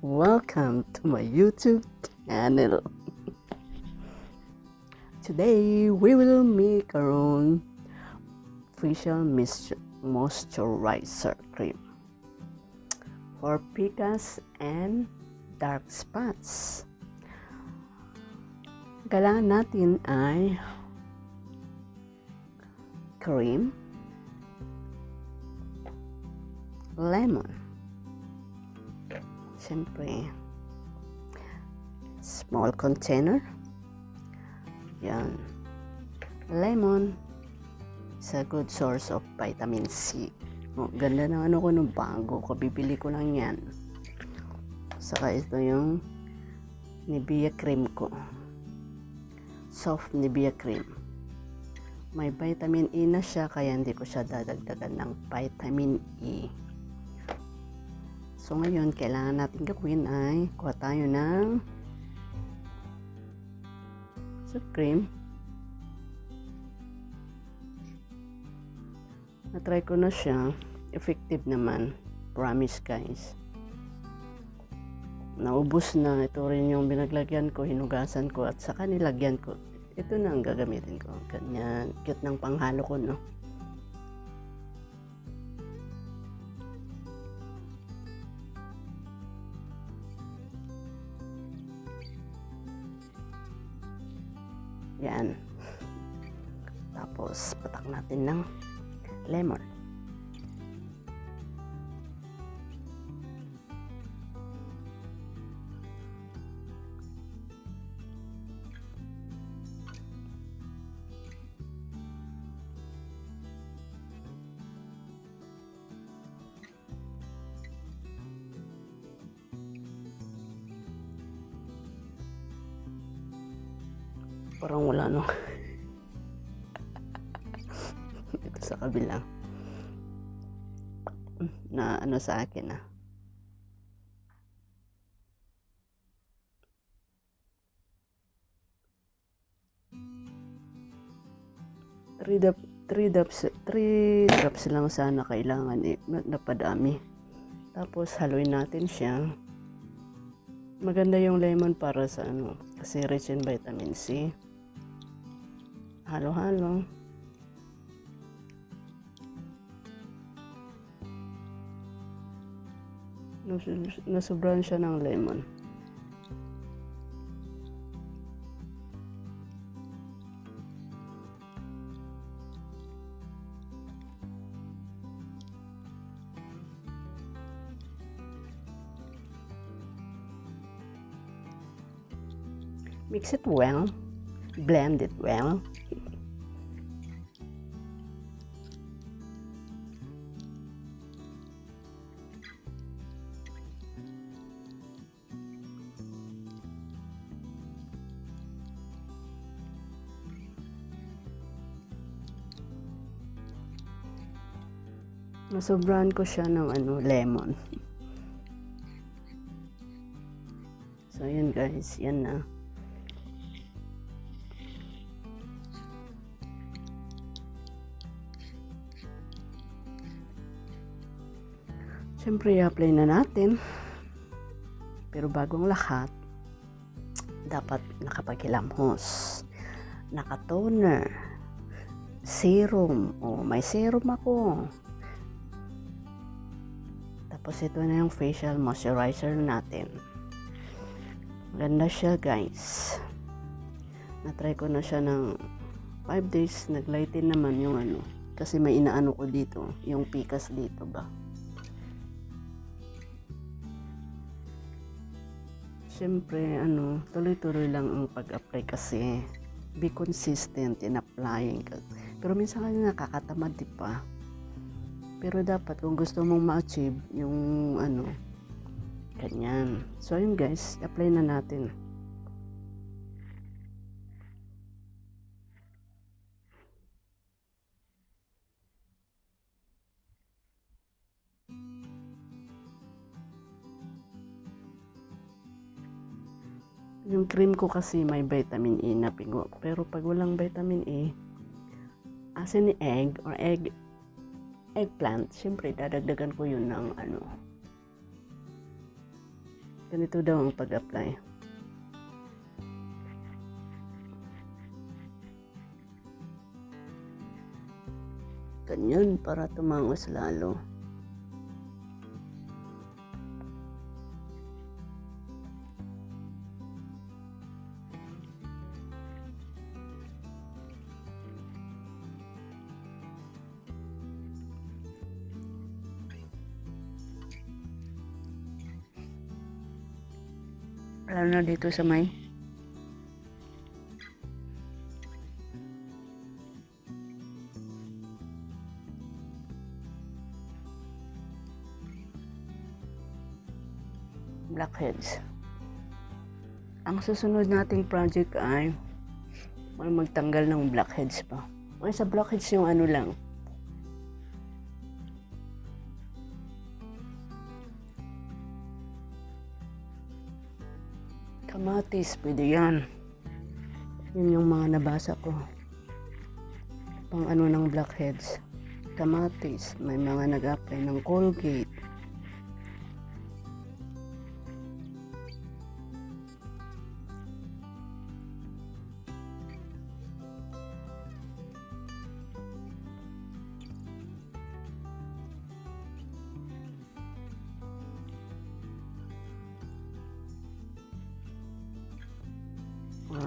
Welcome to my YouTube channel. Today we will make our own facial moisturizer cream for Pekas and dark spots. Kailangan natin ay cream, lemon, siyempre small container, yan, lemon is a good source of vitamin C. Ganda na ko nung bago ko, bibili ko lang yan. Saka ito yung Nivea cream ko, soft Nivea cream. May vitamin E na siya, kaya hindi ko siya dadagdagan ng vitamin E. So ngayon, kailangan natin gawin ay kuha tayo ng cream. Na-try ko na siya. Effective naman. Promise guys. Naubos na. Ito rin yung binaglagyan ko, hinugasan ko, at saka nilagyan ko. Ito na ang gagamitin ko. Ganyan. Cute ng panghalo ko, no? Yan. Tapos, patak natin ng lemon. Parang wala, no? Ito sa kabila. Na ano sa akin, ah. Three drops lang sana kailangan, eh. Napadami. Tapos haluin natin siya. Maganda yung lemon para sa ano, kasi rich in vitamin C. Halo-halo. Nasobrahan siya ng lemon. Mix it well. Blend it well. Nasobrahan ko siya ng lemon. So yun guys, yan na. Siyempre, i-apply na natin. Pero bago ang lahat, dapat nakapaghilamhos, naka-toner, serum. May serum ako. Tapos ito na yung facial moisturizer natin. Maganda siya guys. Na-try ko na siya ng 5 days. Nag-lighten naman yung kasi may inaano ko dito, yung Pekas dito ba. Siyempre, tuloy-tuloy lang ang pag-apply kasi be consistent in applying. Pero minsan kasi nakakatamad, di pa. Pero dapat kung gusto mong ma-achieve yung ganyan. So, yun guys, apply na natin. Yung cream ko kasi may vitamin E na pingo. Pero pag walang vitamin E, asin ni egg or eggplant, syempre dadagdagan ko yun ng Ganito daw ang pag-apply. Ganyan para tumangos lalo. Lalo na dito sa may blackheads. Ang susunod nating project ay magtanggal ng blackheads pa. Ay, sa blackheads yung ano lang. Kamatis, pwede yan. Yun yung mga nabasa ko. Pang ano ng blackheads. Kamatis, may mga nag-apply ng Colgate.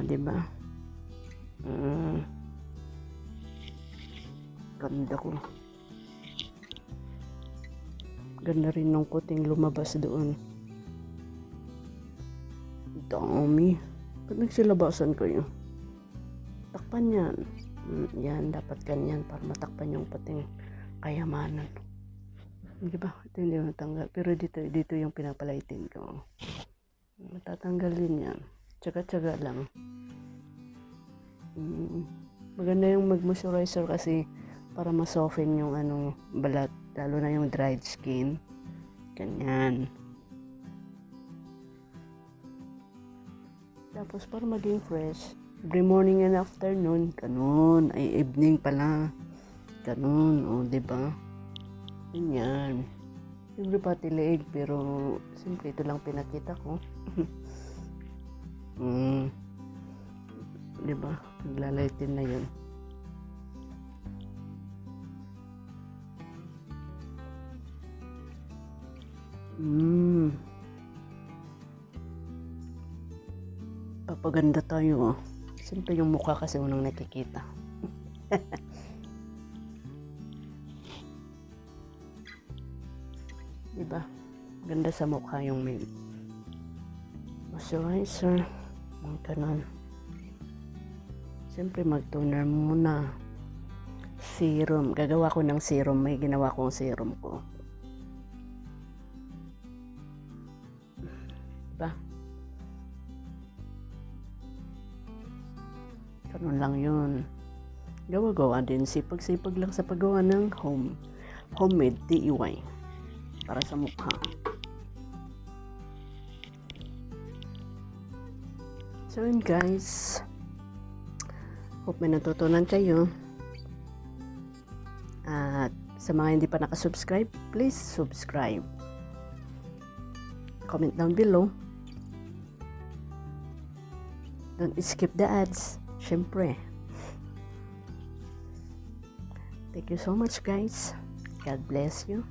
Diba? Ganda ko. Ganda rin ng puting lumabas doon. Dami. Ba't nagsilabasan kayo? Takpan yan. Yan, dapat ganyan para matakpan yung puting kayamanan. Diba? Ito hindi matanggal. Pero dito yung pinapalaitin ko. Matatanggal din yan. Tsaga-tsaga lang. Maganda yung mag-moisturizer kasi para ma-soften yung balat, lalo na yung dried skin. Ganyan. Tapos para maging fresh, every morning and afternoon, ganun. Ay, evening pala. Ganun, o, diba? Ganyan. Siyempre pati leeg, pero siyempre ito lang pinakita ko. Diba? Naglalaitin na yun. Papaganda tayo, oh. Siyempre yung mukha kasi unang nakikita. Diba? Ganda sa mukha yung may moisturizer. Mga kanon. Siyempre mag-toner muna. Serum. Gagawa ko ng serum. May ginawa kong serum ko. Diba? Kanon lang yun. Gawa-gawa din. Sipag-sipag lang sa paggawa ng homemade DIY. Para sa mukha. So yun guys. Hope may natutunan kayo. At sa mga hindi pa nakasubscribe, please subscribe. Comment down below. Don't skip the ads. Syempre. Thank you so much guys. God bless you.